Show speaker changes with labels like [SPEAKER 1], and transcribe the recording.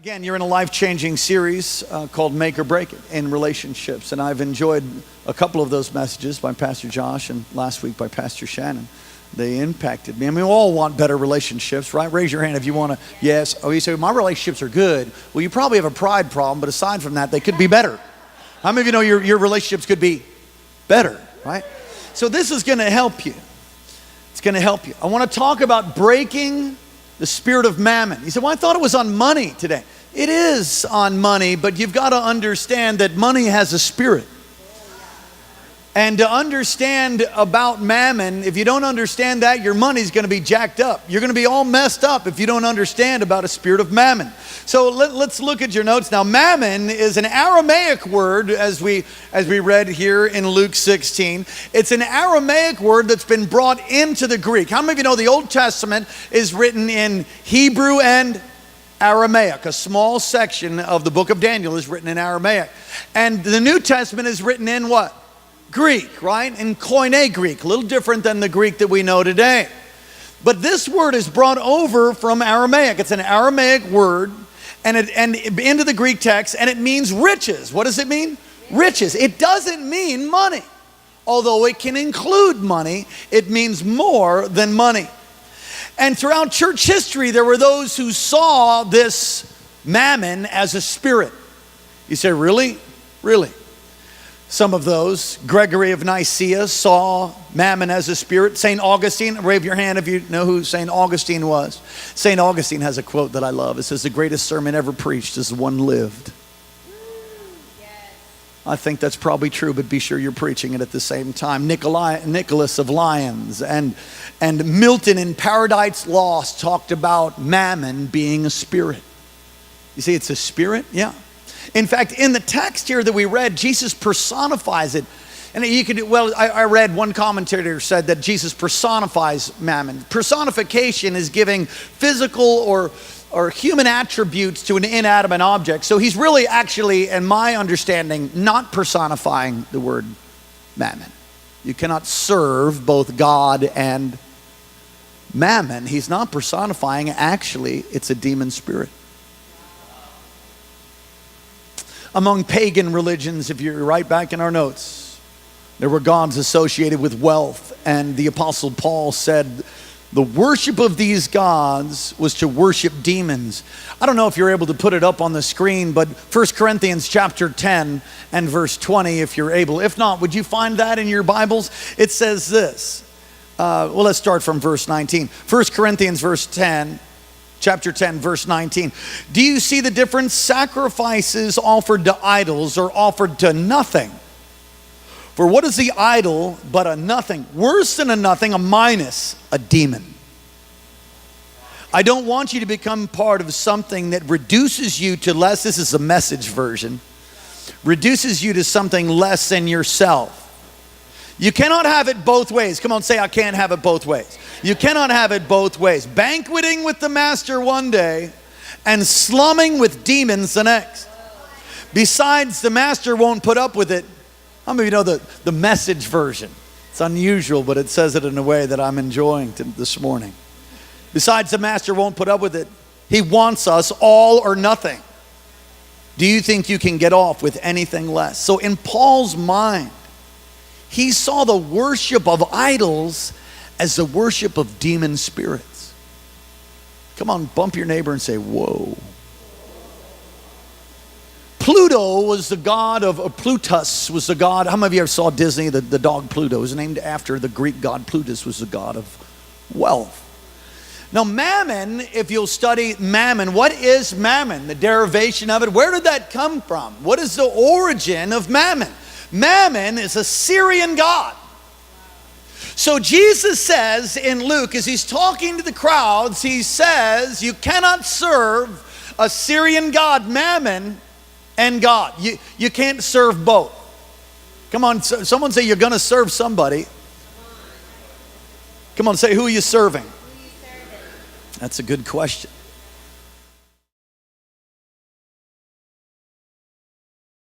[SPEAKER 1] Again, you're in a life-changing series called Make or Break It in relationships. And I've enjoyed a couple of those messages by Pastor Josh and last week by Pastor Shannon. They impacted me. I mean, we all want better relationships, right? Raise your hand if you want to. Yes. Oh, you say, my relationships are good. Well, you probably have a pride problem, but aside from that, they could be better. How many of you know your relationships could be better, right? So this is going to help you. It's going to help you. I want to talk about breaking the spirit of mammon. You said, well, I thought it was on money today. It is on money, but you've got to understand that money has a spirit. And to understand about mammon, if you don't understand that, your money's going to be jacked up. You're going to be all messed up if you don't understand about a spirit of mammon. So let's look at your notes now. Mammon is an Aramaic word, as we read here in Luke 16. It's an Aramaic word that's been brought into the Greek. How many of you know the Old Testament is written in Hebrew and Aramaic? A small section of the book of Daniel is written in Aramaic. And the New Testament is written in what? Greek, right? In Koine Greek, a little different than the Greek that we know today. But this word is brought over from Aramaic. It's an Aramaic word and into the Greek text, and it means riches. What does it mean? Riches. It doesn't mean money. Although it can include money, it means more than money. And throughout church history, there were those who saw this mammon as a spirit. You say, really? Really? Some of those, Gregory of Nicaea saw mammon as a spirit. St. Augustine, wave your hand if you know who St. Augustine was. St. Augustine has a quote that I love. It says, the greatest sermon ever preached is the one lived. I think that's probably true, but be sure you're preaching it at the same time. Nicholas of Lyons and Milton in Paradise Lost talked about mammon being a spirit. You see, it's a spirit? Yeah. In fact, in the text here that we read, Jesus personifies it. And you could, I read one commentator said that Jesus personifies mammon. Personification is giving physical or human attributes to an inanimate object. So he's really actually, in my understanding, not personifying the word mammon. You cannot serve both God and mammon. He's not personifying. Actually, it's a demon spirit. Among pagan religions, if you're right back in our notes, there were gods associated with wealth. And the Apostle Paul said the worship of these gods was to worship demons. I don't know if you're able to put it up on the screen, but 1 Corinthians chapter 10 and verse 20, if you're able. If not, would you find that in your Bibles? It says this. Let's start from verse 19. 1 Corinthians chapter 10, verse 19. Do you see the difference? Sacrifices offered to idols are offered to nothing. For what is the idol but a nothing? Worse than a nothing, a minus, a demon. I don't want you to become part of something that reduces you to less. This is the Message version. Reduces you to something less than yourself. You cannot have it both ways. Come on, say, I can't have it both ways. You cannot have it both ways. Banqueting with the master one day and slumming with demons the next. Besides, the master won't put up with it. How many of you know the Message version? It's unusual, but it says it in a way that I'm enjoying this morning. Besides, the master won't put up with it. He wants us all or nothing. Do you think you can get off with anything less? So in Paul's mind, he saw the worship of idols as the worship of demon spirits. Come on, bump your neighbor and say, whoa. Pluto was the god of, Plutus was the god. How many of you ever saw Disney? The dog Pluto was named after the Greek god Plutus, was the god of wealth. Now mammon, if you'll study mammon, what is mammon? The derivation of it, where did that come from? What is the origin of mammon? Mammon is a Syrian god. So Jesus says in Luke, as he's talking to the crowds, he says, you cannot serve a Syrian god, mammon, and God. You can't serve both. Come on, someone say you're going to serve somebody. Come on, say, who are you serving? That's a good question.